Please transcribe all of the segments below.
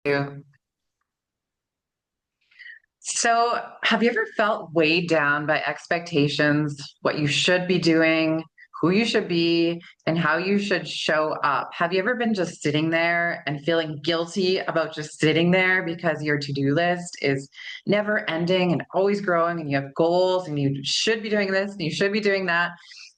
You. So, have you ever felt weighed down by expectations, what you should be doing, who you should be, and how you should show up? Have you ever been just sitting there and feeling guilty about just sitting there because your to-do list is never ending and always growing, and you have goals and you should be doing this and you should be doing that?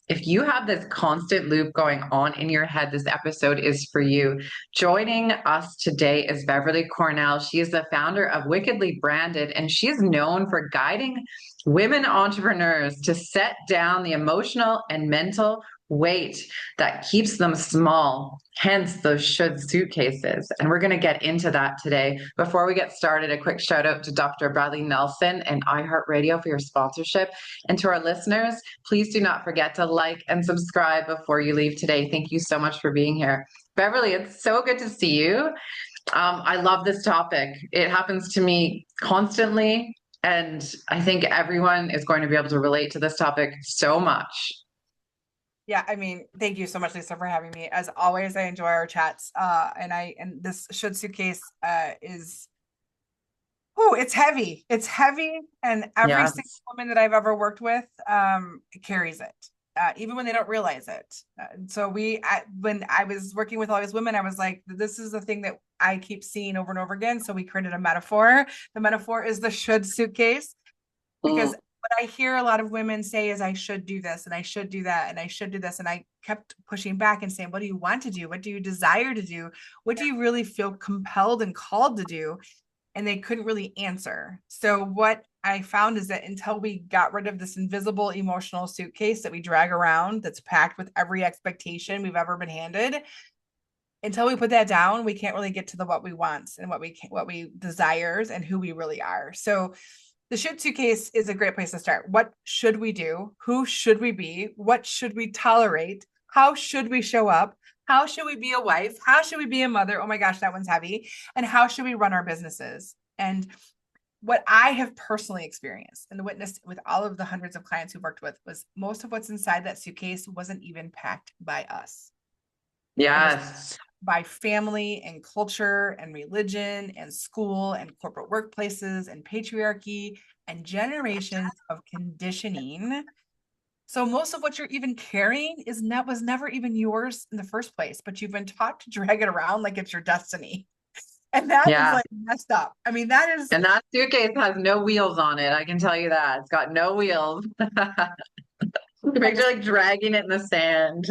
If you have this constant loop going on in your head, this episode is for you. Joining us today is Beverly Cornell. She is the founder of Wickedly Branded, and she is known for guiding women entrepreneurs to set down the emotional and mental weight that keeps them small, hence those should suitcases. And we're going to get into that today. Before we get started, a quick shout out to Dr. Bradley Nelson and iHeartRadio for your sponsorship. And to our listeners, please do not forget to like and subscribe before you leave today. Thank you so much for being here. Beverly, it's so good to see you. I love this topic. It happens to me constantly, and I think everyone is going to be able to relate to this topic so much. Yeah, I mean, thank you so much, Lisa, for having me. As always, I enjoy our chats. And this should suitcase is it's heavy. It's heavy, and every single Yes. woman that I've ever worked with carries it, even when they don't realize it. When I was working with all these women, I was like, this is the thing that I keep seeing over and over again. So we created a metaphor. The metaphor is the should suitcase because Mm. what I hear a lot of women say is I should do this and I should do that and I should do this. And I kept pushing back and saying, what do you want to do? What do you desire to do? What do you really feel compelled and called to do? And they couldn't really answer. So what I found is that until we got rid of this invisible emotional suitcase that we drag around that's packed with every expectation we've ever been handed, until we put that down, we can't really get to the what we want and what we desires and who we really are. So the should suitcase is a great place to start. What should we do? Who should we be? What should we tolerate? How should we show up? How should we be a wife? How should we be a mother? Oh my gosh, that one's heavy. And how should we run our businesses? And what I have personally experienced and witnessed with all of the hundreds of clients we've worked with was most of what's inside that suitcase wasn't even packed by us. It was Yes. by family and culture and religion and school and corporate workplaces and patriarchy and generations of conditioning. So most of what you're even carrying was never even yours in the first place, but you've been taught to drag it around like it's your destiny. And that is Yeah. like messed up. I mean, that is And that suitcase has no wheels on it. I can tell you that. It's got no wheels. that Picture is like dragging it in the sand.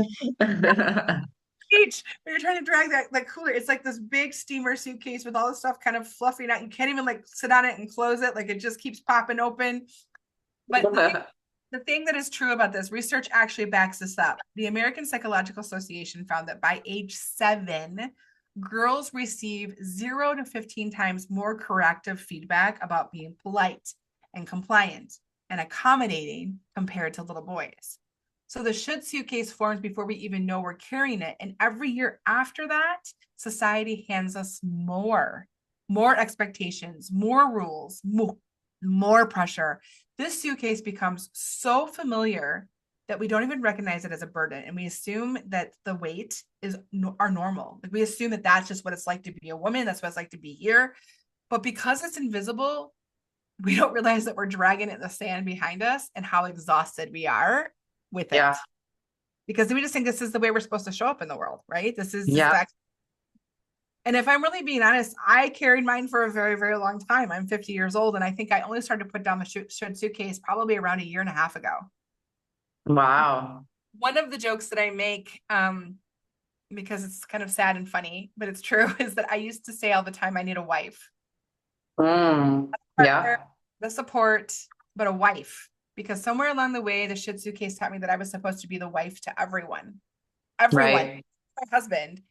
beach when you're trying to drag that cooler. It's like this big steamer suitcase with all this stuff kind of fluffing out. You can't even like sit on it and close it. Like it just keeps popping open. But the thing that is true about this research actually backs this up. The American Psychological Association found that by age 7, girls receive 0 to 15 times more corrective feedback about being polite and compliant and accommodating compared to little boys. So the should suitcase forms before we even know we're carrying it. And every year after that, society hands us more expectations, more rules, more pressure. This suitcase becomes so familiar that we don't even recognize it as a burden. And we assume that the weight is our normal. Like we assume that that's just what it's like to be a woman. That's what it's like to be here. But because it's invisible, we don't realize that we're dragging it in the sand behind us and how exhausted we are with it. Yeah. Because we just think this is the way we're supposed to show up in the world, right? This is just Yeah. that. And if I'm really being honest, I carried mine for a very, very long time. I'm 50 years old, and I think I only started to put down the should suitcase probably around a year and a half ago. Wow. One of the jokes that I make, because it's kind of sad and funny, but it's true, is that I used to say all the time, I need a wife, Mm. partner, Yeah. the support, but a wife. Because somewhere along the way, the should suitcase taught me that I was supposed to be the wife to everyone, Right. my husband.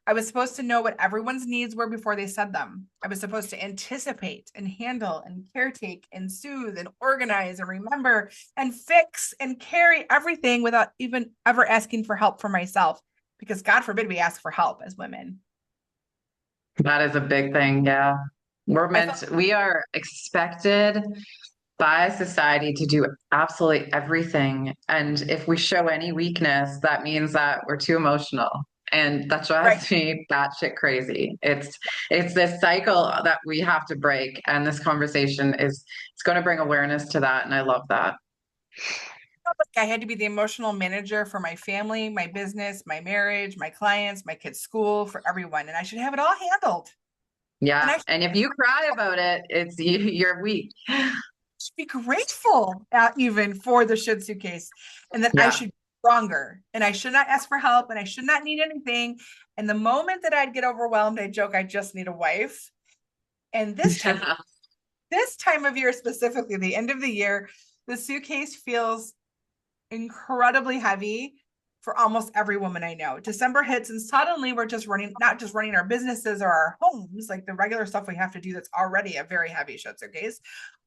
I was supposed to know what everyone's needs were before they said them. I was supposed to anticipate and handle and caretake and soothe and organize and remember and fix and carry everything without even ever asking for help for myself. Because God forbid we ask for help as women. That is a big thing. Yeah. I thought, We are expected by society to do absolutely everything. And if we show any weakness, that means that we're too emotional. And that Right. drives me batshit crazy. It's this cycle that we have to break. And this conversation is it's going to bring awareness to that. And I love that. I had to be the emotional manager for my family, my business, my marriage, my clients, my kids' school, for everyone. And I should have it all handled. And I Yeah. And if you cry about it, you're weak. should be grateful even for the should suitcase, and that I Yeah. should be stronger, and I should not ask for help, and I should not need anything. And the moment that I'd get overwhelmed, I joke, I just need a wife. And this time of year specifically, the end of the year, the suitcase feels incredibly heavy for almost every woman I know. December hits and suddenly we're just running, not just running our businesses or our homes, like the regular stuff we have to do that's already a very heavy suitcase.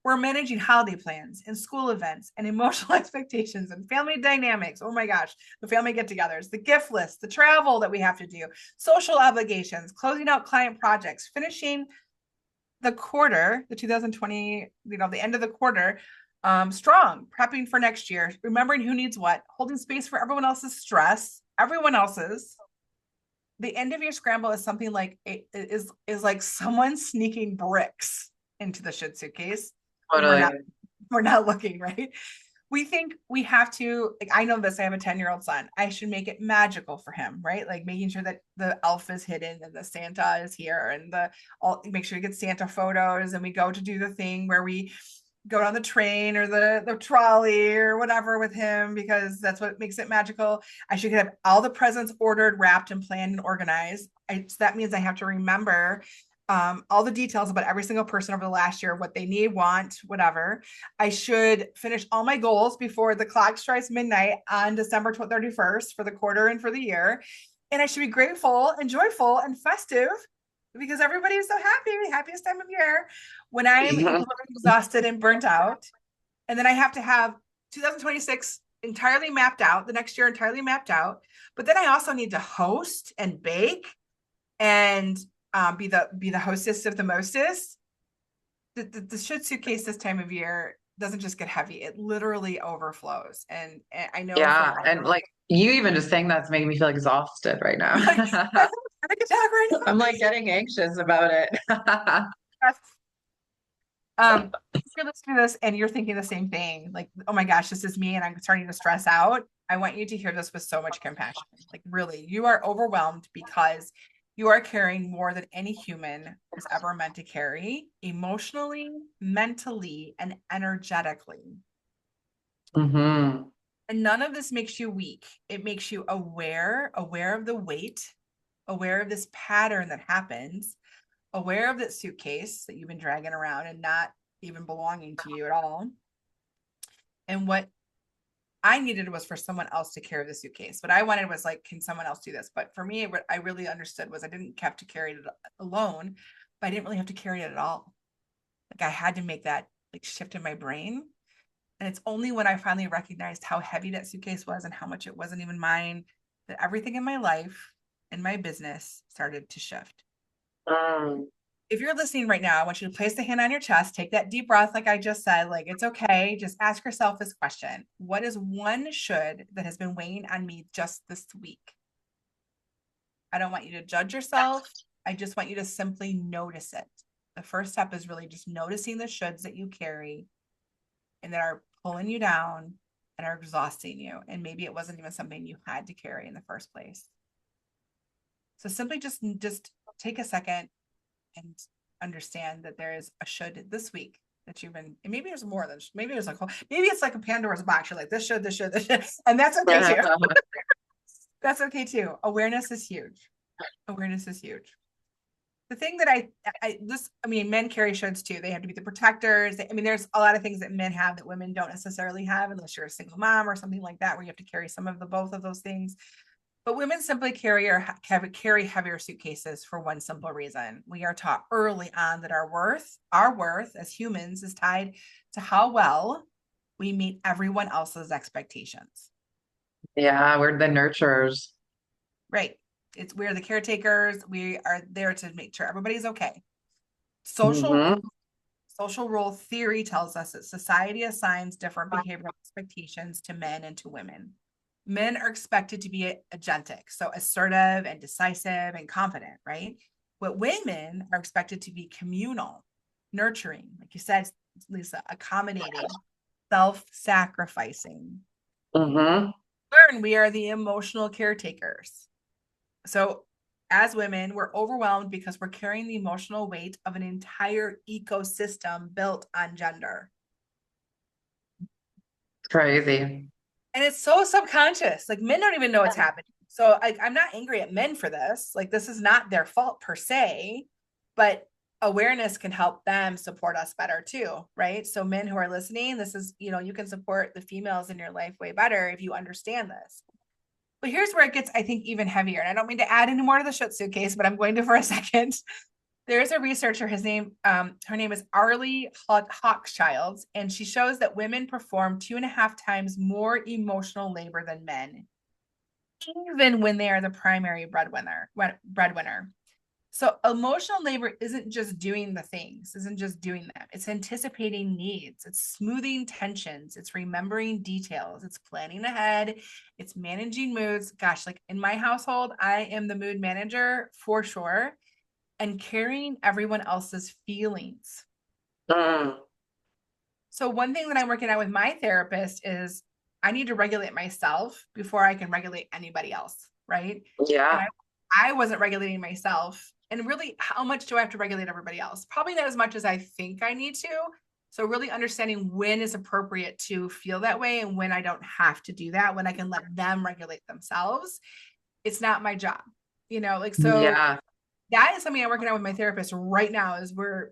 We're managing holiday plans and school events and emotional expectations and family dynamics. Oh my gosh, the family get-togethers, the gift list, the travel that we have to do, social obligations, closing out client projects, finishing the quarter, the 2020, the end of the quarter, strong, prepping for next year, remembering who needs what, holding space for everyone else's stress, everyone else's. The end of your scramble is something like is like someone sneaking bricks into the shit suitcase when Totally. we're not looking, right? We think we have to, like, I know this, I have a 10-year-old son. I should make it magical for him, right? Like making sure that the elf is hidden and the Santa is here and all make sure he gets Santa photos, and we go to do the thing where we go on the train or the trolley or whatever with him because that's what makes it magical. I should have all the presents ordered, wrapped, and planned and organized. So that means I have to remember all the details about every single person over the last year, what they need, want, whatever. I should finish all my goals before the clock strikes midnight on December 31st for the quarter and for the year. And I should be grateful and joyful and festive because everybody is so happy, happiest time of year when I'm exhausted and burnt out. And then I have to have 2026 entirely mapped out, the next year entirely mapped out. But then I also need to host and bake and be the hostess of the mostest. The should suitcase this time of year doesn't just get heavy; it literally overflows. And I know Yeah. from And like you even just saying that's making me feel exhausted right now. like I have attack right now. I'm like getting anxious about it. If you're listening to this and you're thinking the same thing, like, oh my gosh, this is me and I'm starting to stress out. I want you to hear this with so much compassion. Like, really, you are overwhelmed because you are carrying more than any human was ever meant to carry, emotionally, mentally, and energetically. Hmm. And none of this makes you weak. It makes you aware of the weight, aware of this pattern that happens, aware of that suitcase that you've been dragging around and not even belonging to you at all. And what I needed was for someone else to carry the suitcase. What I wanted was like, can someone else do this? But for me, what I really understood was I didn't have to carry it alone, but I didn't really have to carry it at all. Like I had to make that like shift in my brain. And it's only when I finally recognized how heavy that suitcase was and how much it wasn't even mine that everything in my life and my business started to shift. Mm. If you're listening right now, I want you to place the hand on your chest, take that deep breath, like I just said, like it's okay. Just ask yourself this question. What is one should that has been weighing on me just this week? I don't want you to judge yourself. I just want you to simply notice it. The first step is really just noticing the shoulds that you carry and that are pulling you down and are exhausting you. And maybe it wasn't even something you had to carry in the first place. So simply just take a second and understand that there is a should this week that you've been, and maybe there's more than, maybe there's like, maybe it's like a Pandora's box. You're like, this should, and that's okay too. That's okay too. Awareness is huge. Awareness is huge. The thing that I mean, men carry shoulds too. They have to be the protectors. I mean, there's a lot of things that men have that women don't necessarily have, unless you're a single mom or something like that, where you have to carry some of both of those things. But women simply carry heavier suitcases for one simple reason. We are taught early on that our worth as humans is tied to how well we meet everyone else's expectations. Yeah, we're the nurturers. Right. We're the caretakers. We are there to make sure everybody's okay. Hmm. Social role theory tells us that society assigns different behavioral expectations to men and to women. Men are expected to be agentic, so assertive and decisive and confident, right? But women are expected to be communal, nurturing, like you said, Lisa, accommodating, self-sacrificing. Mm-hmm. Learn we are the emotional caretakers. So as women, we're overwhelmed because we're carrying the emotional weight of an entire ecosystem built on gender. Crazy. And it's so subconscious. Like men don't even know what's happening. So I'm not angry at men for this. Like this is not their fault per se, but awareness can help them support us better too, right? So men who are listening, this is, you can support the females in your life way better if you understand this. But here's where it gets, I think, even heavier. And I don't mean to add any more to the shit suitcase, but I'm going to for a second. There's a researcher, her name is Arlie Hochschild, and she shows that women perform 2.5 times more emotional labor than men, even when they are the primary breadwinner. So emotional labor isn't just doing the things, isn't just doing them. It's anticipating needs, it's smoothing tensions, it's remembering details, it's planning ahead, it's managing moods. Gosh, like in my household, I am the mood manager for sure, and carrying everyone else's feelings. Mm. So one thing that I'm working on with my therapist is I need to regulate myself before I can regulate anybody else, right? And Yeah. I wasn't regulating myself. And really, how much do I have to regulate everybody else? Probably not as much as I think I need to. So really understanding when is appropriate to feel that way and when I don't have to do that, when I can let them regulate themselves. It's not my job, so Yeah. that is something I'm working on with my therapist right now as we're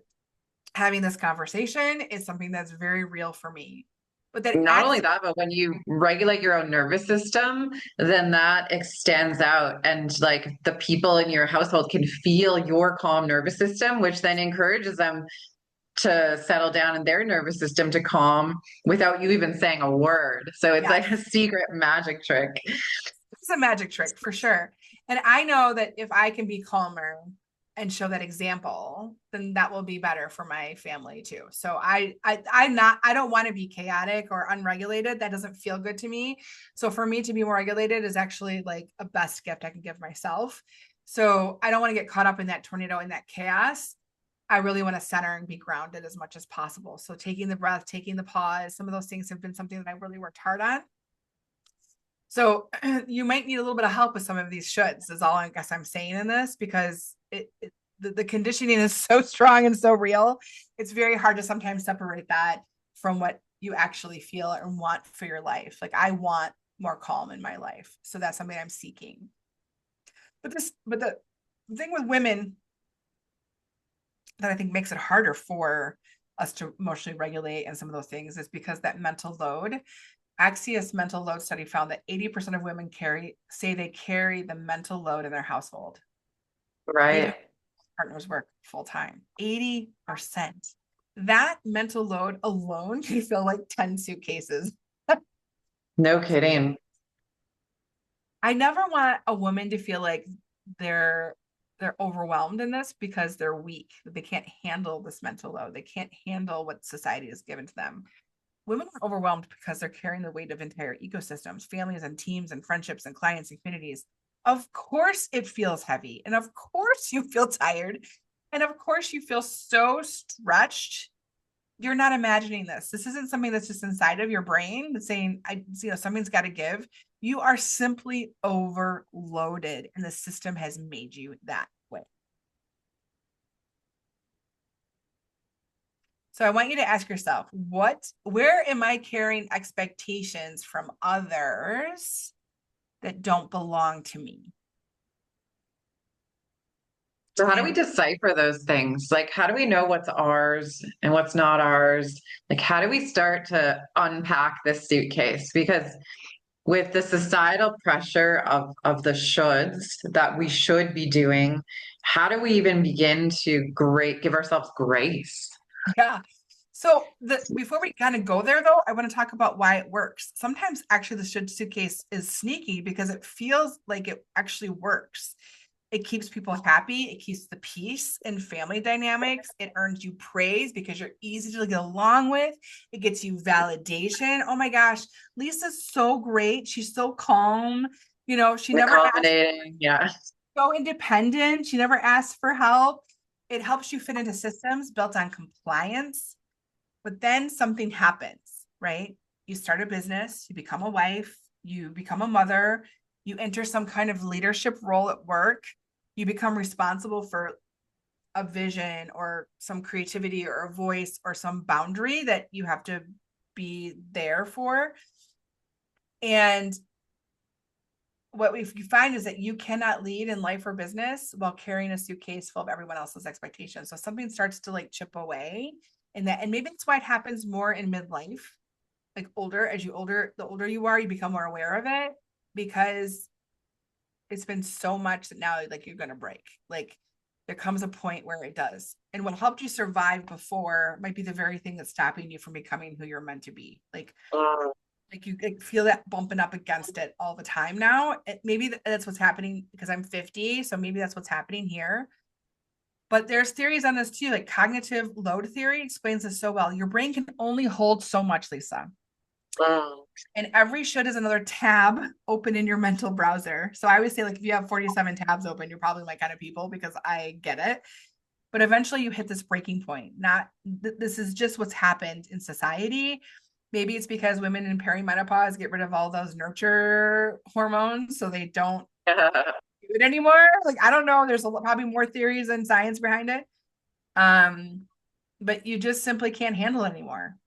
having this conversation. It's something that's very real for me. But that Not adds, only that, but when you regulate your own nervous system, then that extends out, and like the people in your household can feel your calm nervous system, which then encourages them to settle down in their nervous system to calm without you even saying a word. So it's yeah, like a secret magic trick. it's a magic trick for sure. And I know that if I can be calmer and show that example, then that will be better for my family too. So I don't want to be chaotic or unregulated. That doesn't feel good to me. So for me to be more regulated is actually like a best gift I can give myself. So I don't want to get caught up in that tornado and that chaos. I really want to center and be grounded as much as possible. So taking the breath, taking the pause, some of those things have been something that I really worked hard on. So you might need a little bit of help with some of these shoulds is all I guess I'm saying in this, because the conditioning is so strong and so real. It's very hard to sometimes separate that from what you actually feel and want for your life. Like I want more calm in my life. So that's something I'm seeking. But the thing with women that I think makes it harder for us to emotionally regulate and some of those things is because that mental load. Axios mental load study found that 80% of women say they carry the mental load in their household, even Right. if partners work full time. 80%. That mental load alone can feel like 10 suitcases. No kidding. I never want a woman to feel like they're overwhelmed in this because they're weak. They can't handle this mental load. They can't handle what society has given to them. Women are overwhelmed because they're carrying the weight of entire ecosystems, families and teams and friendships and clients and communities. Of course, it feels heavy. And of course, you feel tired. And of course, you feel so stretched. You're not imagining this. This isn't something that's just inside of your brain that's saying, something's got to give. You are simply overloaded, and the system has made you that way. So I want you to ask yourself, where am I carrying expectations from others that don't belong to me? So how do we And decipher those things? Like, how do we know what's ours and what's not ours? Like, how do we start to unpack this suitcase? Because with the societal pressure of the shoulds that we should be doing, how do we even begin to give ourselves grace? yeah. So before we kind of go there though, I want to talk about why it works. Sometimes actually the should suitcase is sneaky because it feels like it actually works. It keeps people happy. It keeps the peace in family dynamics. It earns you praise because you're easy to get along with. It gets you validation. Oh my gosh, Lisa's so great. She's so calm. You know, she never asks, Accommodating. Yeah. so independent. She never asks for help. It helps you fit into systems built on compliance. But then something happens, right? You start a business, you become a wife, you become a mother, you enter some kind of leadership role at work, you become responsible for a vision or some creativity or a voice or some boundary that you have to be there for. And what we find is that you cannot lead in life or business while carrying a suitcase full of everyone else's expectations. So something starts to like chip away, and maybe that's why it happens more in midlife, like the older you are, you become more aware of it because it's been so much that now like you're gonna break. Like there comes a point where it does. And what helped you survive before might be the very thing that's stopping you from becoming who you're meant to be. Like you feel that bumping up against it all the time now. Maybe that's what's happening because I'm 50, so maybe that's what's happening here. But there's theories on this too, like cognitive load theory explains this so well. Your brain can only hold so much, Lisa. And every should is another tab open in your mental browser. So I always say, like, if you have 47 tabs open, you're probably my kind of people because I get it. But eventually you hit this breaking point. This is just what's happened in society. Maybe it's because women in perimenopause get rid of all those nurture hormones so they don't do it anymore. Like, I don't know. There's probably more theories and science behind it. But you just simply can't handle it anymore.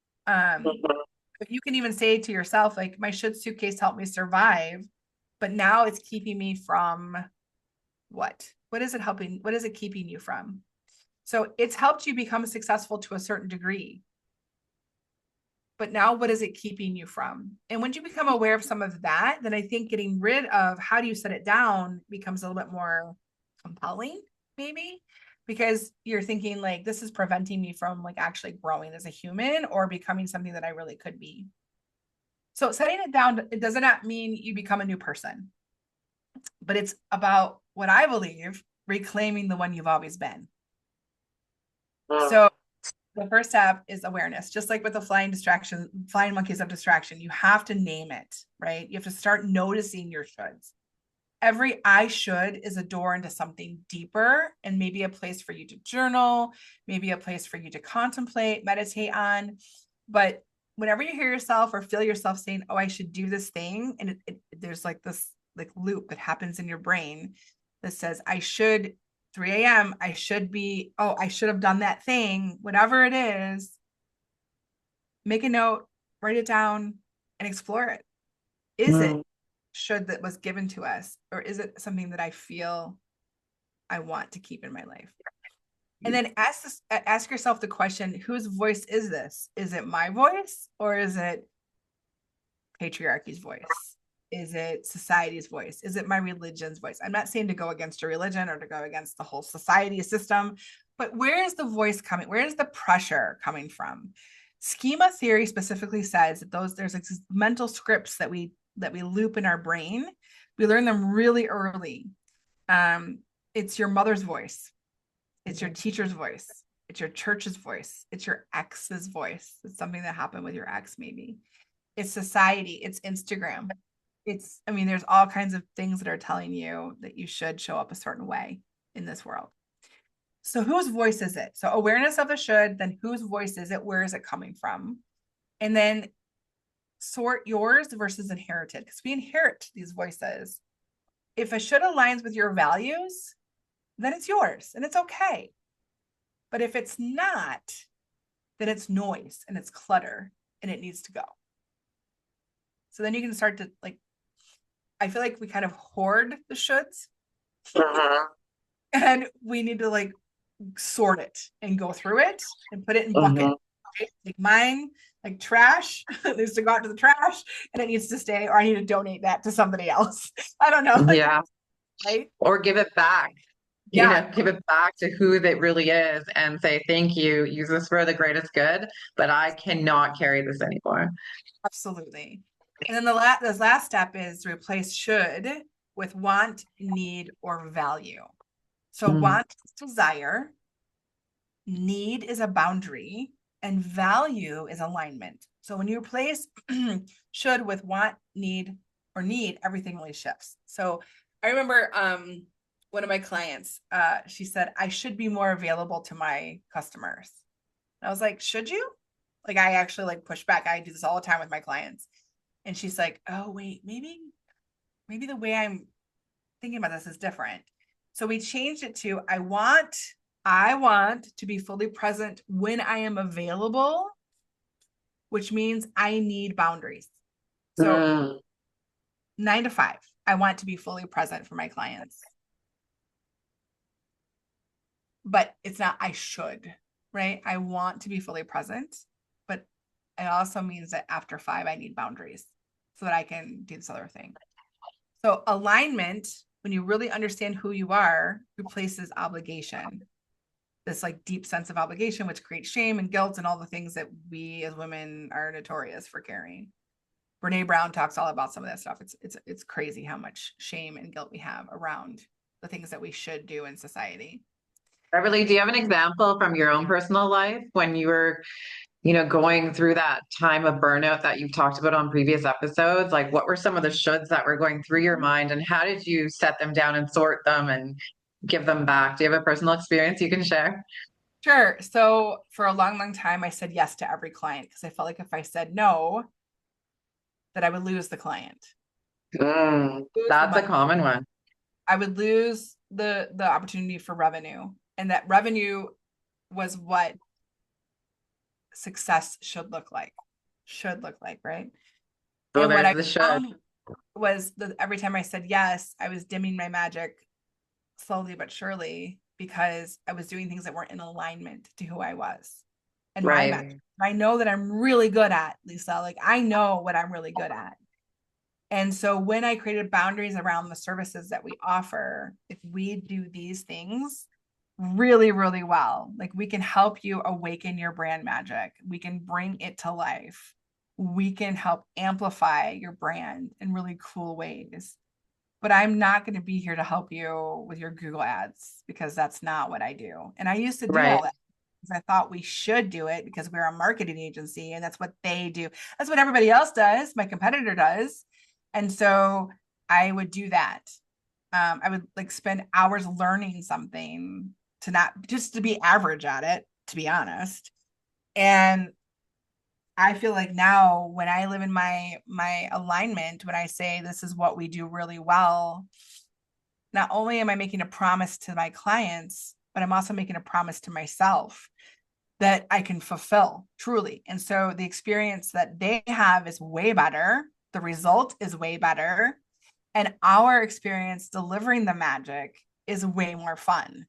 But you can even say to yourself, like, my suitcase helped me survive, but now it's keeping me from what? What is it helping? What is it keeping you from? So it's helped you become successful to a certain degree. But now what is it keeping you from? And once you become aware of some of that, then I think getting rid of how do you set it down becomes a little bit more compelling, maybe, because you're thinking like, this is preventing me from like actually growing as a human or becoming something that I really could be. So setting it down, it does not mean you become a new person, but it's about what I believe, reclaiming the one you've always been. So the first step is awareness, just like with the flying monkeys of distraction. You have to name it, right? You have to start noticing your shoulds. Every I should is a door into something deeper and maybe a place for you to journal, maybe a place for you to contemplate, meditate on. But whenever you hear yourself or feel yourself saying, oh, I should do this thing, and there's like this like loop that happens in your brain that says, I should 3 a.m. I should be, oh, I should have done that thing, whatever it is, make a note, write it down, and explore it. Is it should that was given to us, or is it something that I feel I want to keep in my life? And then ask yourself the question, whose voice is this? Is it my voice, or is it patriarchy's voice? Is it society's voice? Is it my religion's voice? I'm not saying to go against a religion or to go against the whole society system, but where is the voice coming? Where is the pressure coming from? Schema theory specifically says that there's like mental scripts that we loop in our brain. We learn them really early. It's your mother's voice. It's your teacher's voice. It's your church's voice. It's your ex's voice. It's something that happened with your ex, maybe. It's society. It's Instagram. There's all kinds of things that are telling you that you should show up a certain way in this world. So whose voice is it? So awareness of the should, then whose voice is it? Where is it coming from? And then sort yours versus inherited, because we inherit these voices. If a should aligns with your values, then it's yours and it's okay. But if it's not, then it's noise and it's clutter and it needs to go. So then you can start to like, I feel like we kind of hoard the shoulds and we need to like sort it and go through it and put it in bucket. Okay? Like mine, like trash, it needs to go out to the trash and it needs to stay, or I need to donate that to somebody else. I don't know. Like, Yeah. right? Or give it back. Yeah. Give it back to who it really is and say, thank you. Use this for the greatest good, but I cannot carry this anymore. Absolutely. And then the last step is to replace should with want, need, or value. So want is desire, need is a boundary, and value is alignment. So when you replace should with want, need, or need, everything really shifts. So I remember one of my clients, she said, I should be more available to my customers. And I was like, should you? Like, I actually like push back. I do this all the time with my clients. And she's like, oh, wait, maybe the way I'm thinking about this is different. So we changed it to I want to be fully present when I am available, which means I need boundaries. So 9 to 5, I want to be fully present for my clients. But it's not I should, right? I want to be fully present, but it also means that after 5, I need boundaries so that I can do this other thing. So alignment, when you really understand who you are, replaces obligation. This like deep sense of obligation, which creates shame and guilt and all the things that we as women are notorious for carrying. Brene Brown talks all about some of that stuff. It's crazy how much shame and guilt we have around the things that we should do in society. Beverly, do you have an example from your own personal life when you were, going through that time of burnout that you've talked about on previous episodes? Like, what were some of the shoulds that were going through your mind, and how did you set them down and sort them and give them back? Do you have a personal experience you can share? Sure. So for a long, long time, I said yes to every client because I felt like if I said no, that I would lose the client. Lose the That's a money. common one. I would lose the opportunity for revenue. And that revenue was what success should look like, right? Oh, And what there's I the should. found was that every time I said yes, I was dimming my magic slowly but surely because I was doing things that weren't in alignment to who I was and my Right. magic. I know that I'm really good at, Lisa. Like I know what I'm really good at. And so when I created boundaries around the services that we offer, if we do these things really, really well, like we can help you awaken your brand magic, we can bring it to life, we can help amplify your brand in really cool ways. But I'm not going to be here to help you with your Google ads because that's not what I do. And I used to do Right. all that because I thought we should do it because we're a marketing agency and that's what they do. That's what everybody else does. My competitor does. And so I would do that. I would like spend hours learning something to not just to be average at it, to be honest. And I feel like now when I live in my alignment, when I say this is what we do really well, not only am I making a promise to my clients, but I'm also making a promise to myself that I can fulfill truly. And so the experience that they have is way better. The result is way better. And our experience delivering the magic is way more fun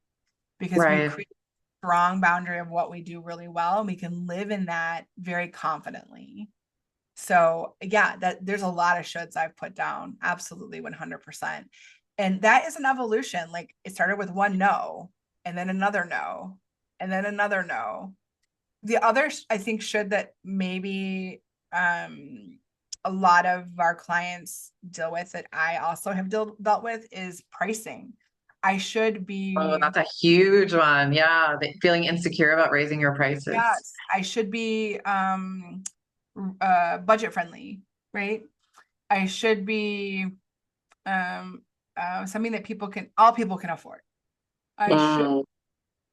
because we've Right. created a strong boundary of what we do really well. And we can live in that very confidently. So yeah, that there's a lot of shoulds I've put down. Absolutely 100%. And that is an evolution. Like it started with one no, and then another no, and then another no. The other, I think, should that maybe a lot of our clients deal with that I also have dealt with is pricing. I should Oh, be, that's a huge one. Yeah. Feeling insecure about raising your prices. yes, I should be budget friendly, right? I should be something that all people can afford. I should, Mm,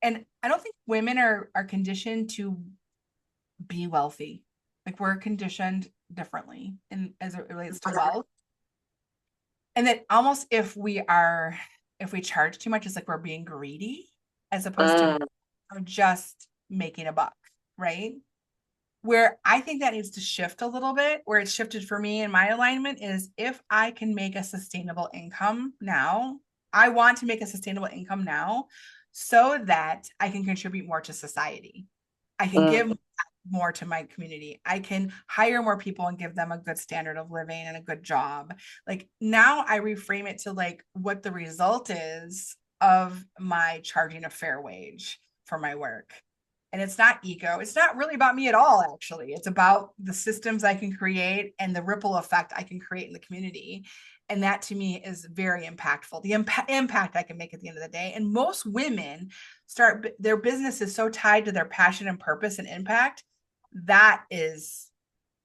and I don't think women are conditioned to be wealthy. Like we're conditioned differently in as it relates to wealth. And that almost if we charge too much, it's like we're being greedy as opposed to mm, just making a buck, right? Where I think that needs to shift a little bit, where it's shifted for me in my alignment is if I can make a sustainable income now, I want to make a sustainable income now so that I can contribute more to society. I can mm. give more to my community. I can hire more people and give them a good standard of living and a good job. Like now I reframe it to like what the result is of my charging a fair wage for my work. And it's not ego. It's not really about me at all, actually. It's about the systems I can create and the ripple effect I can create in the community. And that to me is very impactful. The impact I can make at the end of the day. And most women start their business is so tied to their passion and purpose and impact. That is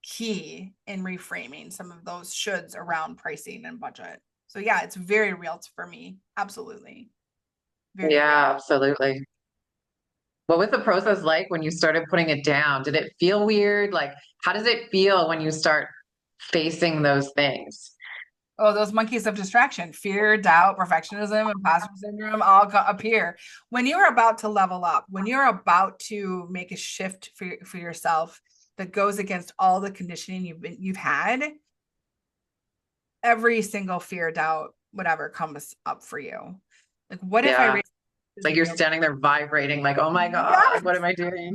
key in reframing some of those shoulds around pricing and budget. So yeah, it's very real for me. Absolutely. Very real. Yeah, absolutely. What was the process like when you started putting it down? Did it feel weird? Like, how does it feel when you start facing those things? Oh, those monkeys of distraction, fear, doubt, perfectionism, imposter syndrome all appear. When you're about to level up, when you're about to make a shift for yourself that goes against all the conditioning you've had, every single fear, doubt, whatever comes up for you. Like, what if I Yeah. raise Like you're standing there vibrating, like, oh my God, yes. what am I doing?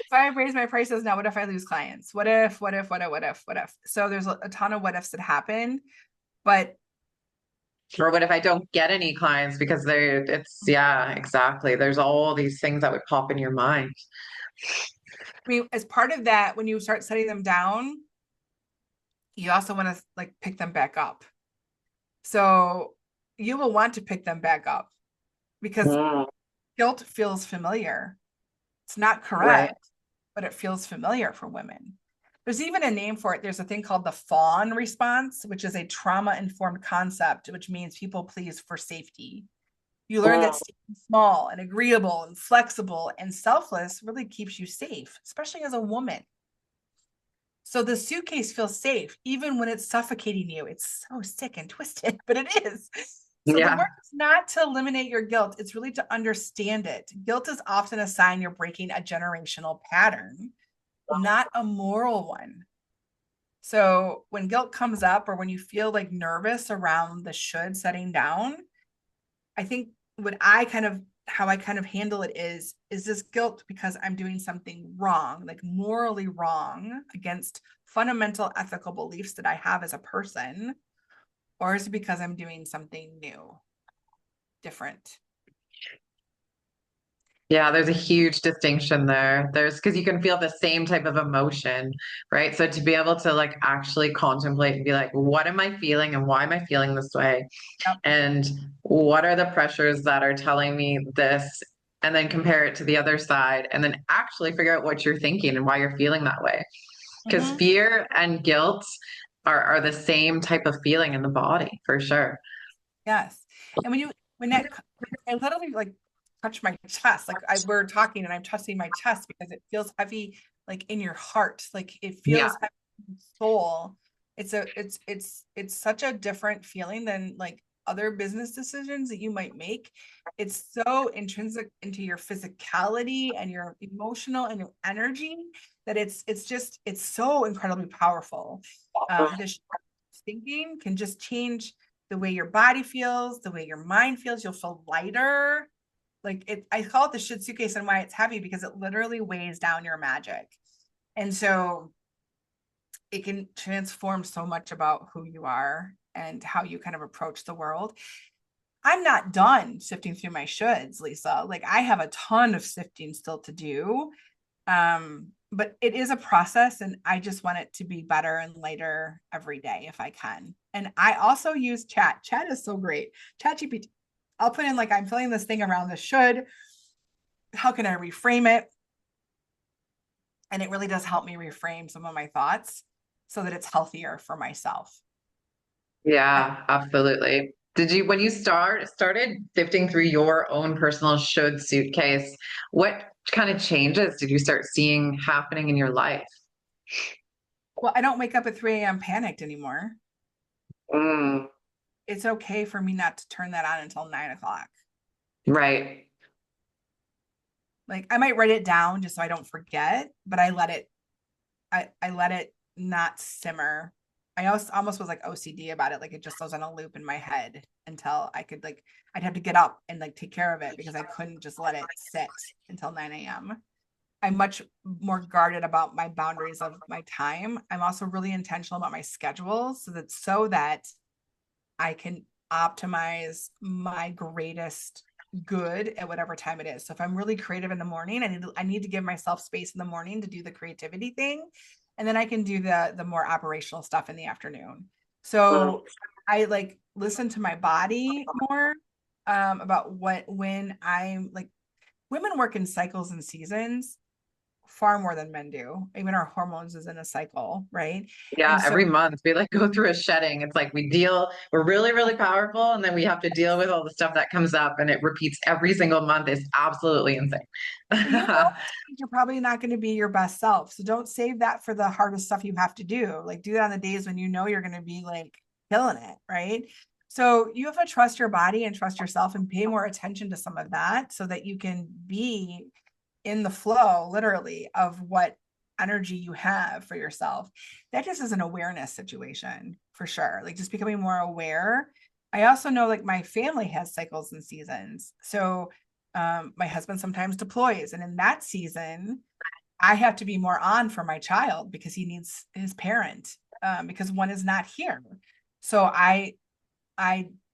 If I raise my prices now, what if I lose clients? What if, what if, what if, what if, what if? So there's a ton of what ifs that happen, but Or what if I don't get any clients because yeah, exactly. There's all these things that would pop in your mind. I mean, as part of that, when you start setting them down, you also want to like pick them back up. So you will want to pick them back up because Mm, guilt feels familiar. It's not right. correct, but it feels familiar for women. There's even a name for it. There's a thing called the fawn response, which is a trauma-informed concept, which means people please for safety. You learn that Mm, staying small and agreeable and flexible and selfless really keeps you safe, especially as a woman. So the suitcase feels safe, even when it's suffocating you. It's so sick and twisted, but it is. So the yeah. work is not to eliminate your guilt, it's really to understand it. Guilt is often a sign you're breaking a generational pattern, not a moral one. So when guilt comes up or when you feel like nervous around the should setting down, I think how I kind of handle it is this guilt because I'm doing something wrong, like morally wrong against fundamental ethical beliefs that I have as a person, or is it because I'm doing something new, different? Yeah, there's a huge distinction there. There's because you can feel the same type of emotion, right? So to be able to like actually contemplate and be like, what am I feeling and why am I feeling this way? Yep. And what are the pressures that are telling me this? And then compare it to the other side and then actually figure out what you're thinking and why you're feeling that way. Because Mm-hmm. fear and guilt are the same type of feeling in the body for sure. Yes. And when that, I literally like touch my chest, like we're talking and I'm touching my chest because it feels heavy, like in your heart, like it Yeah. feels heavy in your soul. It's such a different feeling than like other business decisions that you might make. It's so intrinsic into your physicality and your emotional and your energy that it's so incredibly powerful. This thinking can just change the way your body feels, the way your mind feels. You'll feel lighter. Like it, I call it the shit suitcase and why it's heavy because it literally weighs down your magic. And so it can transform so much about who you are and how you kind of approach the world. I'm not done sifting through my shoulds, Lisa. Like I have a ton of sifting still to do. But it is a process and I just want it to be better and lighter every day if I can. And I also use chat. Chat is so great. Chat GPT. I'll put in like I'm feeling this thing around the should. How can I reframe it? And it really does help me reframe some of my thoughts so that it's healthier for myself. Yeah, absolutely. Did you, when you started sifting through your own personal should suitcase, what kind of changes did you start seeing happening in your life? Well, I don't wake up at 3 a.m. panicked anymore. Mm, It's okay for me not to turn that on until 9 o'clock. right. Like I might write it down just so I don't forget, but I let it not simmer. I also almost was like OCD about it. Like it just was on a loop in my head until I could like I'd have to get up and like take care of it because I couldn't just let it sit until 9 a.m. I'm much more guarded about my boundaries of my time. I'm also really intentional about my schedule so that I can optimize my greatest good at whatever time it is. So if I'm really creative in the morning, I need to give myself space in the morning to do the creativity thing. And then I can do the more operational stuff in the afternoon. So I like listen to my body more about when I'm like, women work in cycles and seasons far more than men do. Even our hormones is in a cycle, right? Yeah, And so every month we like go through a shedding. It's like we're really, really powerful, and then we have to deal with all the stuff that comes up and it repeats every single month. It's absolutely insane. you know you're probably not going to be your best self. So don't save that for the hardest stuff you have to do. Like do that on the days when you know you're going to be like killing it, right? So you have to trust your body and trust yourself and pay more attention to some of that so that you can be in the flow, literally, of what energy you have for yourself. That just is an awareness situation for sure. Like just becoming more aware. I also know like my family has cycles and seasons. So my husband sometimes deploys, and in that season, I have to be more on for my child because he needs his parent because one is not here. So I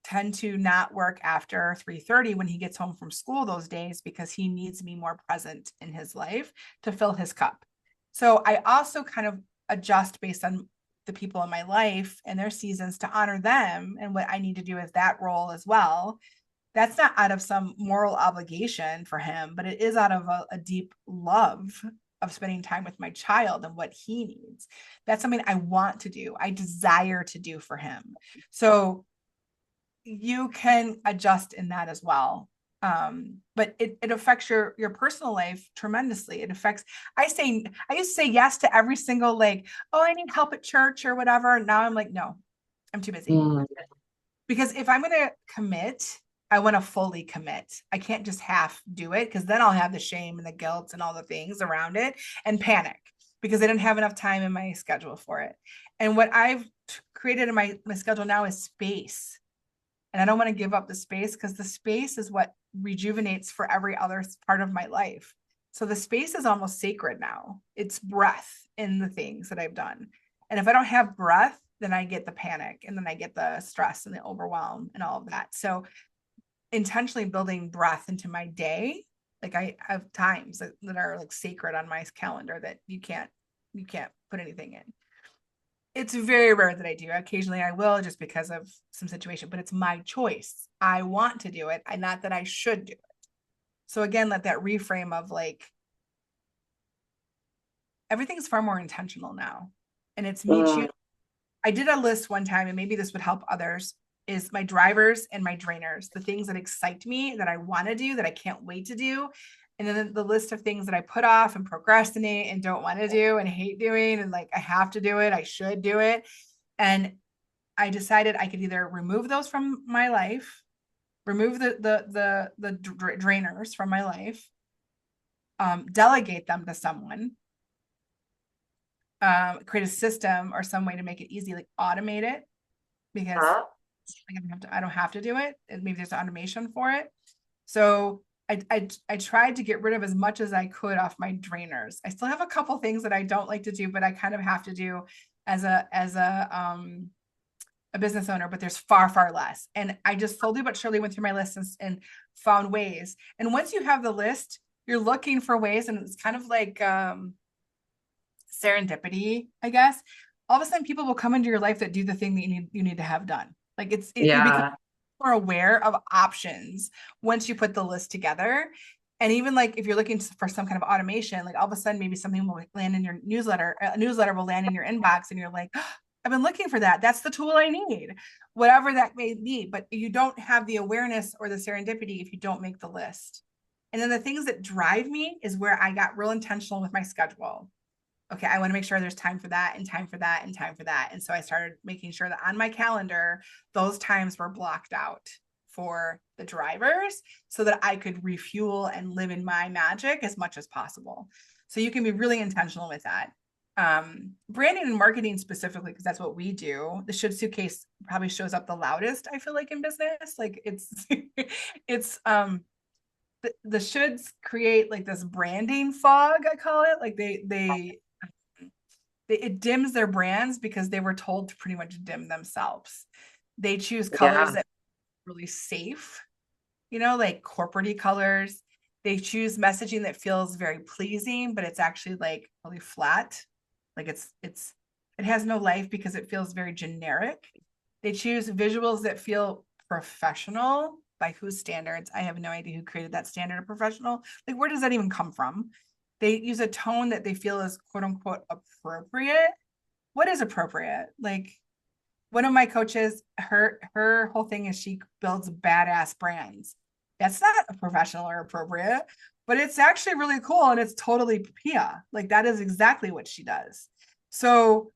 tend to not work after 3:30 when he gets home from school those days because he needs me more present in his life to fill his cup. So I also kind of adjust based on the people in my life and their seasons to honor them and what I need to do as that role as well. That's not out of some moral obligation for him, but it is out of a deep love of spending time with my child and what he needs. That's something I want to do. I desire to do for him. So you can adjust in that as well. But it affects your personal life tremendously. It affects, I used to say yes to every single like, oh, I need help at church or whatever. Now I'm like, no, I'm too busy. Mm, Because if I'm gonna commit, I want to fully commit. I can't just half do it because then I'll have the shame and the guilt and all the things around it and panic because I didn't have enough time in my schedule for it. And what I've created in my schedule now is space. And I don't want to give up the space because the space is what rejuvenates for every other part of my life. So the space is almost sacred now. It's breath in the things that I've done. And if I don't have breath, then I get the panic and then I get the stress and the overwhelm and all of that. So intentionally building breath into my day, like I have times that are like sacred on my calendar that you can't put anything in. It's very rare that I do. Occasionally I will just because of some situation, but it's my choice. I want to do it, and not that I should do it. So again, let that reframe of like everything's far more intentional now. And it's me mm, choosing. I did a list one time, and maybe this would help others, is my drivers and my drainers, the things that excite me, that I want to do, that I can't wait to do. And then the list of things that I put off and procrastinate and don't want to do and hate doing. And like, I have to do it. I should do it. And I decided I could either remove those from my life, remove the drainers from my life, delegate them to someone, create a system or some way to make it easy, like automate it because huh? I don't have to do it. And maybe there's automation for it. So I tried to get rid of as much as I could off my drainers. I still have a couple things that I don't like to do, but I kind of have to do as a business owner, but there's far, far less. And I just slowly but surely went through my list and found ways. And once you have the list, you're looking for ways, and it's kind of like serendipity, I guess. All of a sudden, people will come into your life that do the thing that you need to have done. Like you become Yeah. more aware of options once you put the list together. And even like if you're looking for some kind of automation, like all of a sudden maybe something will land in your newsletter, a newsletter will land in your inbox, and you're like, oh, I've been looking for that. That's the tool I need, whatever that may be. But you don't have the awareness or the serendipity if you don't make the list. And then the things that drive me is where I got real intentional with my schedule. Okay, I want to make sure there's time for that and time for that and time for that. And so I started making sure that on my calendar, those times were blocked out for the drivers so that I could refuel and live in my magic as much as possible. So you can be really intentional with that. Branding and marketing specifically, because that's what we do. The should suitcase probably shows up the loudest, I feel like, in business. Like it's it's the shoulds create like this branding fog, I call it. Like it dims their brands because they were told to pretty much dim themselves. They choose colors Yeah. that are really safe, like corporate colors. They choose messaging that feels very pleasing, but it's actually like really flat. Like it's It has no life because it feels very generic. They choose visuals that feel professional. By whose standards? I have no idea who created that standard of professional. Like, where does that even come from? They use a tone that they feel is quote unquote appropriate. What is appropriate? Like, one of my coaches, her whole thing is she builds badass brands. That's not professional or appropriate, but it's actually really cool and it's totally Pia. Like, that is exactly what she does. So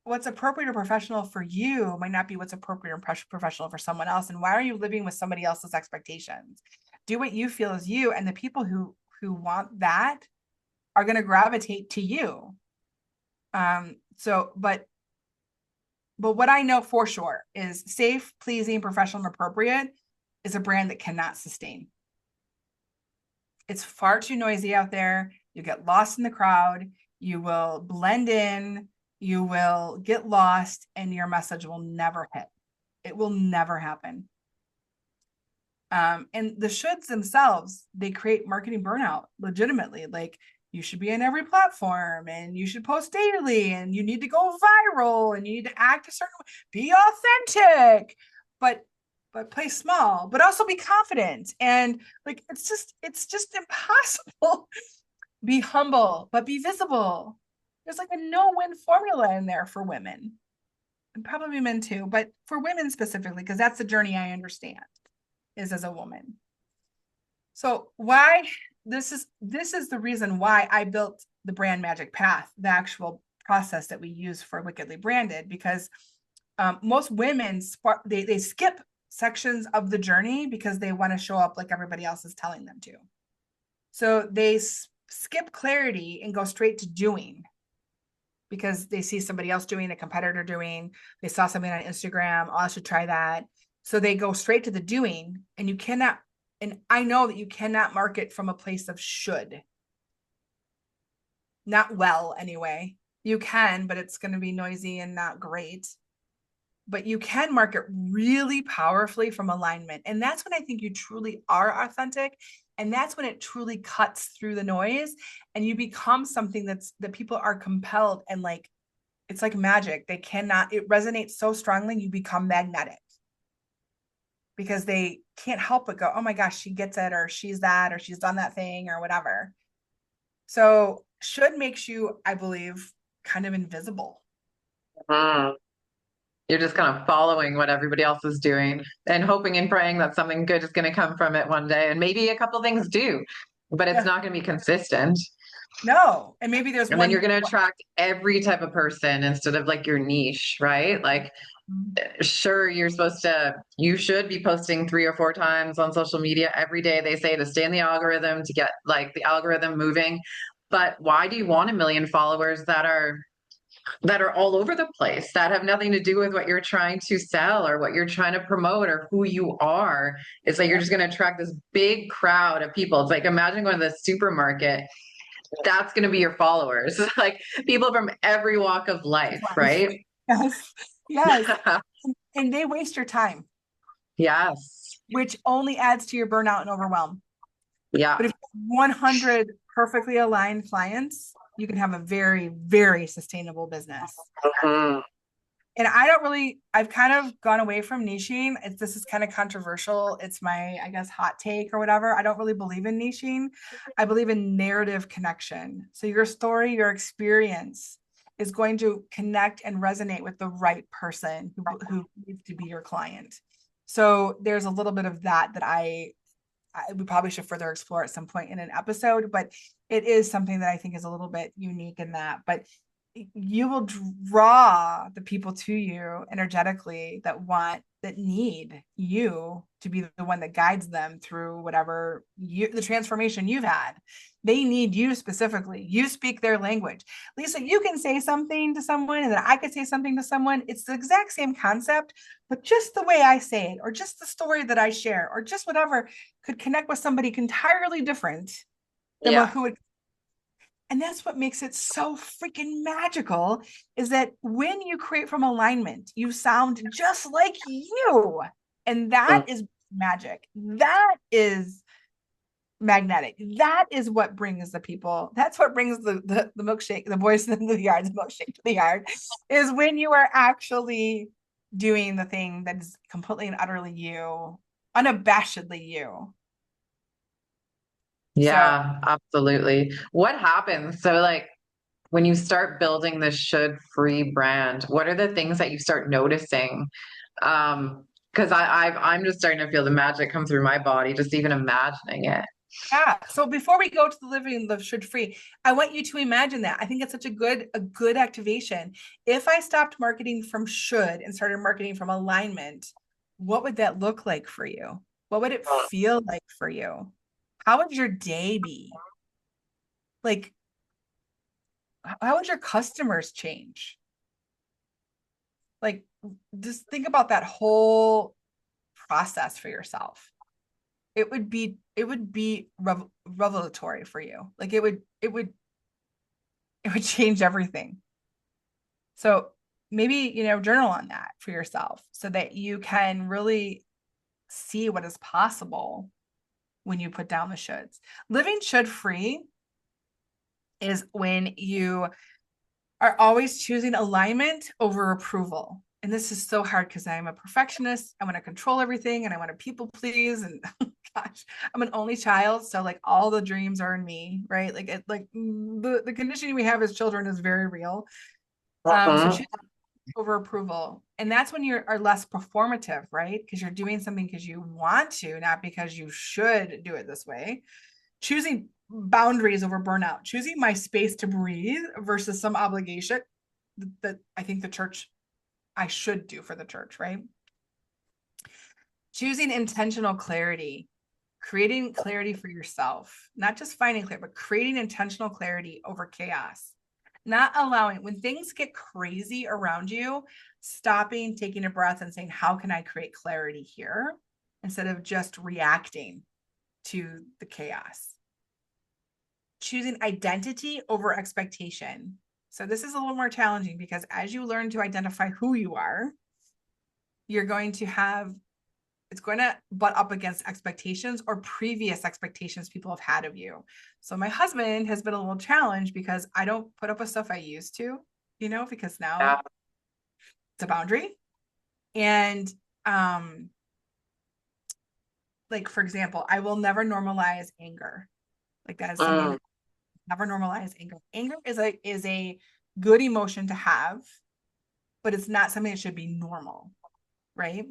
what's appropriate or professional for you might not be what's appropriate or professional for someone else. And why are you living with somebody else's expectations? Do what you feel is you, and the people who want that are going to gravitate to you. But what I know for sure is safe, pleasing, professional, and appropriate is a brand that cannot sustain. It's far too noisy out there. You get lost in the crowd. You will blend in. You will get lost, and your message will never hit. It will never happen. And the shoulds themselves, they create marketing burnout legitimately. Like, you should be in every platform and you should post daily and you need to go viral and you need to act a certain way, be authentic, but play small, but also be confident. And like, it's just impossible. Be humble, but be visible. There's like a no-win formula in there for women, and probably men too, but for women specifically, because that's the journey I understand is as a woman. So why this is the reason why I built the brand magic path, the actual process that we use for Wickedly Branded, because most women they skip sections of the journey because they want to show up like everybody else is telling them to. So they skip clarity and go straight to doing because they see somebody else doing, a competitor doing, they saw something on Instagram, oh, I should try that. So they go straight to the doing, and you cannot, and I know that you cannot market from a place of should. Not well, anyway. You can, but it's going to be noisy and not great. But you can market really powerfully from alignment. And that's when I think you truly are authentic. And that's when it truly cuts through the noise and you become something that people are compelled, and like, it's like magic. They cannot, it resonates so strongly, you become magnetic because they can't help but go, oh my gosh, she gets it, or she's that, or she's done that thing, or whatever. So should makes you, I believe, kind of invisible. You're just kind of following what everybody else is doing and hoping and praying that something good is going to come from it one day. And maybe a couple things do, but it's Yeah. not going to be consistent. No. And maybe there's And then one. you're going to attract every type of person instead of like your niche, right? Like, sure, you should be posting 3 or 4 times on social media every day. They say to stay in the algorithm, to get like the algorithm moving. But why do you want 1 million followers that are all over the place, that have nothing to do with what you're trying to sell or what you're trying to promote or who you are? It's like you're just going to attract this big crowd of people. It's like, imagine going to the supermarket. That's going to be your followers, like people from every walk of life, right? Yes. Yes. And they waste your time. Yes. Which only adds to your burnout and overwhelm. Yeah. But if you have 100 perfectly aligned clients, you can have a very, very sustainable business. Mm-hmm. And I've kind of gone away from niching. This is kind of controversial. It's my, I guess, hot take or whatever. I don't really believe in niching. I believe in narrative connection. So your story, your experience is going to connect and resonate with the right person who needs to be your client. So there's a little bit of that we probably should further explore at some point in an episode, but it is something that I think is a little bit unique in that. But you will draw the people to you energetically that need you to be the one that guides them through whatever the transformation you've had. They need you specifically. You speak their language. Lisa, you can say something to someone and then I could say something to someone. It's the exact same concept, but just the way I say it, or just the story that I share, or just whatever could connect with somebody entirely different than who would. And that's what makes it so freaking magical, is that when you create from alignment, you sound just like you. And that is magic. That is magnetic. That is what brings the people. That's what brings the milkshake, the boys in the yard, the milkshake to the yard, is when you are actually doing the thing that is completely and utterly you, unabashedly you. So Yeah, absolutely. What happens? So like when you start building this should free brand, what are the things that you start noticing? Because I'm just starting to feel the magic come through my body, just even imagining it. yeah. So before we go to the living the should free, I want you to imagine that. I think it's such a good activation. If I stopped marketing from should and started marketing from alignment, what would that look like for you? What would it feel like for you? How would your day be? Like, how would your customers change? Like, just think about that whole process for yourself. It would be revelatory for you. Like it would change everything. So maybe, journal on that for yourself so that you can really see what is possible when you put down the shoulds. Living should free is when you are always choosing alignment over approval. And this is so hard because I'm a perfectionist. I want to control everything and I want to people please. And gosh, I'm an only child. So like all the dreams are in me, right? The conditioning we have as children is very real. So Mhm. choose over approval. And that's when you are less performative, right? Because you're doing something because you want to, not because you should do it this way. Choosing boundaries over burnout, choosing my space to breathe versus some obligation that I think the church, I should do for the church, right? Choosing intentional clarity, creating clarity for yourself, not just finding clarity, but creating intentional clarity over chaos. Not allowing, when things get crazy around you, stopping, taking a breath, and saying, how can I create clarity here? Instead of just reacting to the chaos. Choosing identity over expectation. So this is a little more challenging because as you learn to identify who you are, you're going to have, it's going to butt up against expectations or previous expectations people have had of you. So my husband has been a little challenged because I don't put up with stuff I used to, because now Yeah. it's a boundary. And like for example, I will never normalize anger. Like that is something Mm. that never normalize anger. Anger is a good emotion to have, but it's not something that should be normal, right?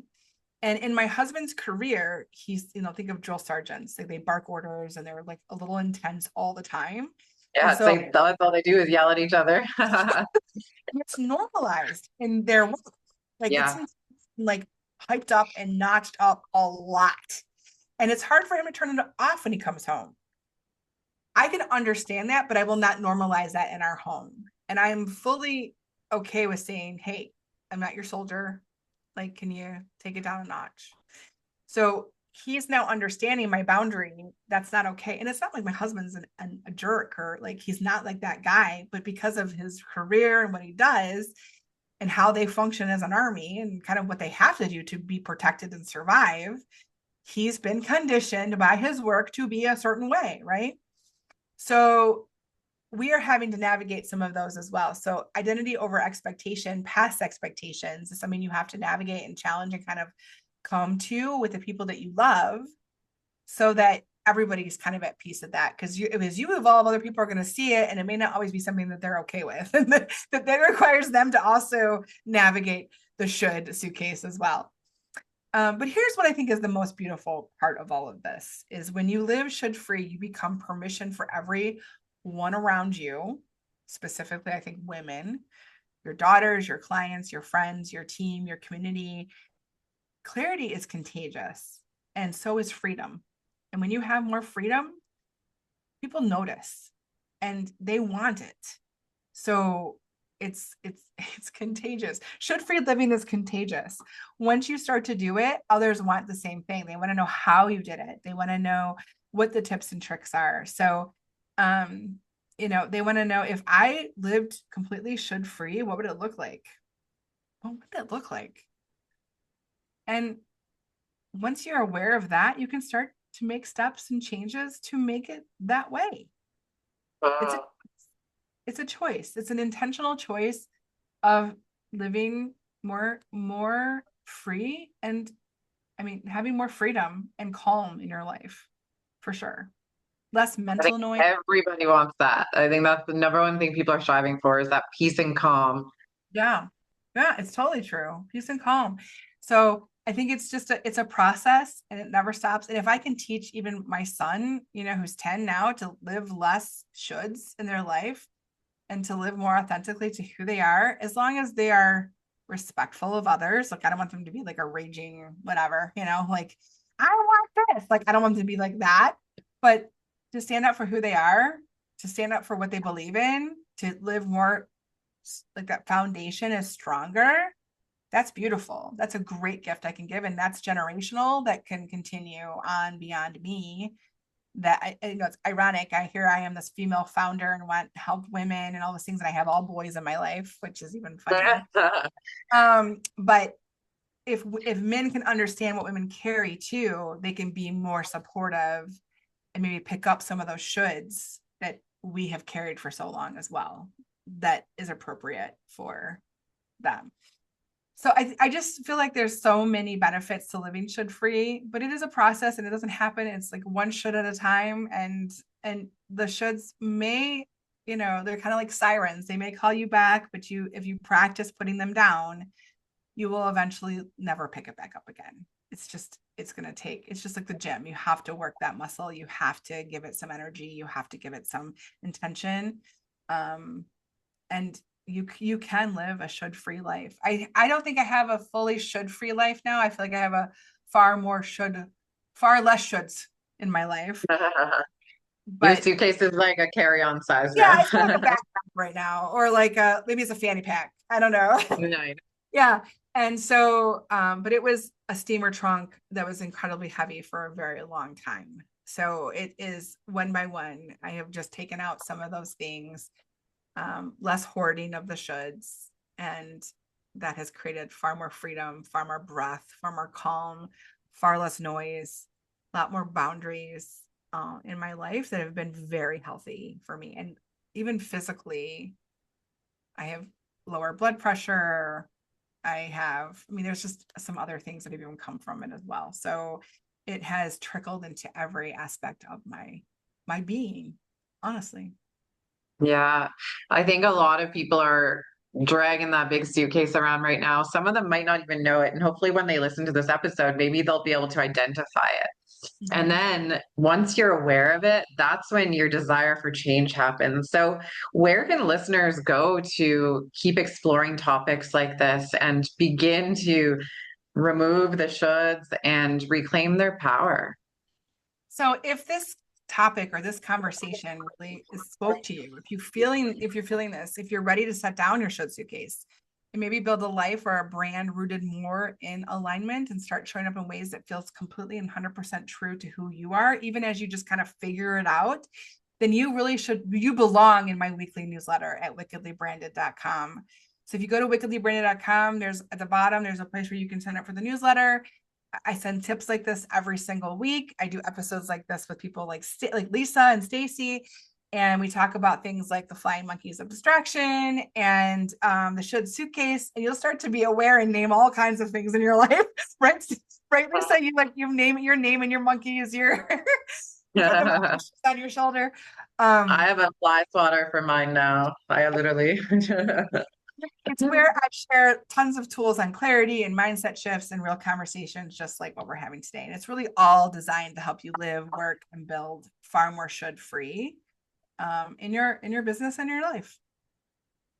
And in my husband's career, he's, think of drill sergeants. Like they bark orders and they're like a little intense all the time. And Yeah, it's so like that's all they do is yell at each other. it's normalized in their work. Like it's Yeah. like hyped up and notched up a lot. And it's hard for him to turn it off when he comes home. I can understand that, but I will not normalize that in our home. And I'm fully okay with saying, hey, I'm not your soldier. Like, can you take it down a notch? So he's now understanding my boundary. That's not okay. And it's not like my husband's a jerk or like he's not like that guy, but because of his career and what he does and how they function as an army and kind of what they have to do to be protected and survive, he's been conditioned by his work to be a certain way, right? So we are having to navigate some of those as well. So identity over expectation, past expectations is something you have to navigate and challenge and kind of come to with the people that you love so that everybody's kind of at peace with that. Because as you evolve, other people are going to see it and it may not always be something that they're okay with. that requires them to also navigate the should suitcase as well. But here's what I think is the most beautiful part of all of this is when you live should free, you become permission for everyone around you, specifically, I think women, your daughters, your clients, your friends, your team, your community. Clarity is contagious, and so is freedom. And when you have more freedom, people notice and they want it. So it's contagious. Should free living is contagious. Once you start to do it, others want the same thing. They want to know how you did it. They want to know what the tips and tricks are. So they want to know if I lived completely should free, what would it look like? What would it look like? And once you're aware of that, you can start to make steps and changes to make it that way. It's a Oh, it's a choice. It's an intentional choice of living more free and I mean having more freedom and calm in your life for sure. Less I think mental noise. everybody wants that. I think that's the number one thing people are striving for is that peace and calm. Yeah. Yeah, it's totally true. Peace and calm. So I think it's just it's a process and it never stops. And if I can teach even my son, who's 10 now to live less shoulds in their life and to live more authentically to who they are, as long as they are respectful of others. Like I don't want them to be like a raging whatever, like I want this. Like I don't want them to be like that, but to stand up for who they are, to stand up for what they believe in, to live more like that foundation is stronger. That's beautiful. That's a great gift I can give. And that's generational that can continue on beyond me. That it's ironic. I am this female founder and want to help women and all those things. And I have all boys in my life, which is even funnier. But if men can understand what women carry too, they can be more supportive and maybe pick up some of those shoulds that we have carried for so long as well. That is appropriate for them. So I just feel like there's so many benefits to living should free, but it is a process and it doesn't happen. It's like one should at a time. And the shoulds may, they're kind of like sirens. They may call you back, but if you practice putting them down, you will eventually never pick it back up again. It's just like the gym. You have to work that muscle. You have to give it some energy. You have to give it some intention. And you can live a should free life. I don't think I have a fully should free life now. I feel like I have a far less shoulds in my life. Your But suitcase is like a carry-on size yeah, now. it's like a backpack right now, or like maybe it's a fanny pack. I don't know. Nice. Yeah. And so, but it was a steamer trunk that was incredibly heavy for a very long time. So it is one by one. I have just taken out some of those things, less hoarding of the shoulds, and that has created far more freedom, far more breath, far more calm, far less noise, a lot more boundaries in my life that have been very healthy for me. And even physically, I have lower blood pressure. I mean, there's just some other things that have even come from it as well. So it has trickled into every aspect of my being, honestly. Yeah, I think a lot of people are dragging that big suitcase around right now. Some of them might not even know it. And hopefully, when they listen to this episode, maybe they'll be able to identify it. And Mhm. then once you're aware of it, that's when your desire for change happens. So, where can listeners go to keep exploring topics like this and begin to remove the shoulds and reclaim their power? So if this topic or this conversation really spoke to you, if you're feeling this, if you're ready to set down your should suitcase and maybe build a life or a brand rooted more in alignment and start showing up in ways that feels completely and 100% true to who you are, even as you just kind of figure it out, then you belong in my weekly newsletter at wickedlybranded.com. So if you go to wickedlybranded.com, there's at the bottom, there's a place where you can sign up for the newsletter. I send tips like this every single week. I do episodes like this with people like Lisa and Stacy, and we talk about things like the flying monkeys of distraction and the should suitcase, and you'll start to be aware and name all kinds of things in your life, right? Right, Lisa? You name it, your name and your monkey is your you put them on your shoulder. I have a fly swatter for mine now. I literally. It's where I share tons of tools on clarity and mindset shifts and real conversations, just like what we're having today. And it's really all designed to help you live, work, and build far more should free in your business and your life.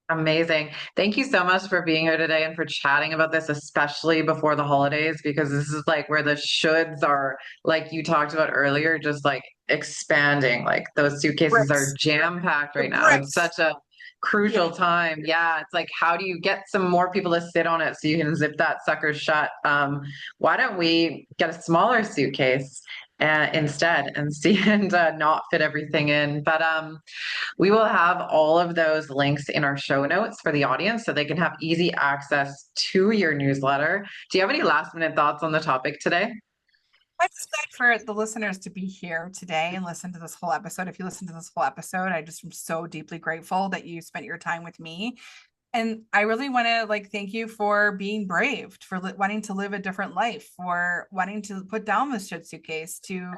Amazing. Thank you so much for being here today and for chatting about this, especially before the holidays, because this is like where the shoulds are, like you talked about earlier, just like expanding. Like those suitcases are Bricks. jam-packed The right now. It's bricks. such a Yeah. crucial time. Yeah, it's like, how do you get some more people to sit on it so you can zip that sucker shut? Why don't we get a smaller suitcase instead and see and not fit everything in? But we will have all of those links in our show notes for the audience so they can have easy access to your newsletter. Do you have any last minute thoughts on the topic today? I'm excited for the listeners to be here today and listen to this whole episode. If you listen to this whole episode, I just am so deeply grateful that you spent your time with me. And I really want to like thank you for being brave, for wanting to live a different life, for wanting to put down the shit suitcase, to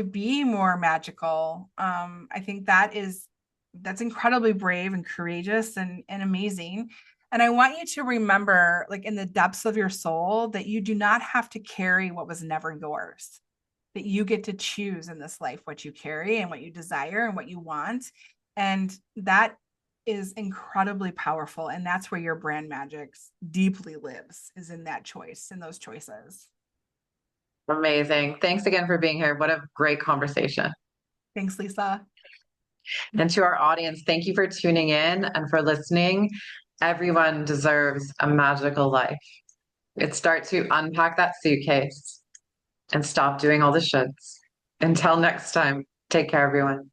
be more magical. I think that's incredibly brave and courageous and amazing. And I want you to remember, like in the depths of your soul, that you do not have to carry what was never yours, that you get to choose in this life what you carry and what you desire and what you want. And that is incredibly powerful. And that's where your brand magic deeply lives, is in that choice, in those choices. Amazing. Thanks again for being here. What a great conversation. Thanks, Lisa. And to our audience, thank you for tuning in and for listening. Everyone deserves a magical life. It's start to unpack that suitcase and stop doing all the shoulds. Until next time, take care, everyone.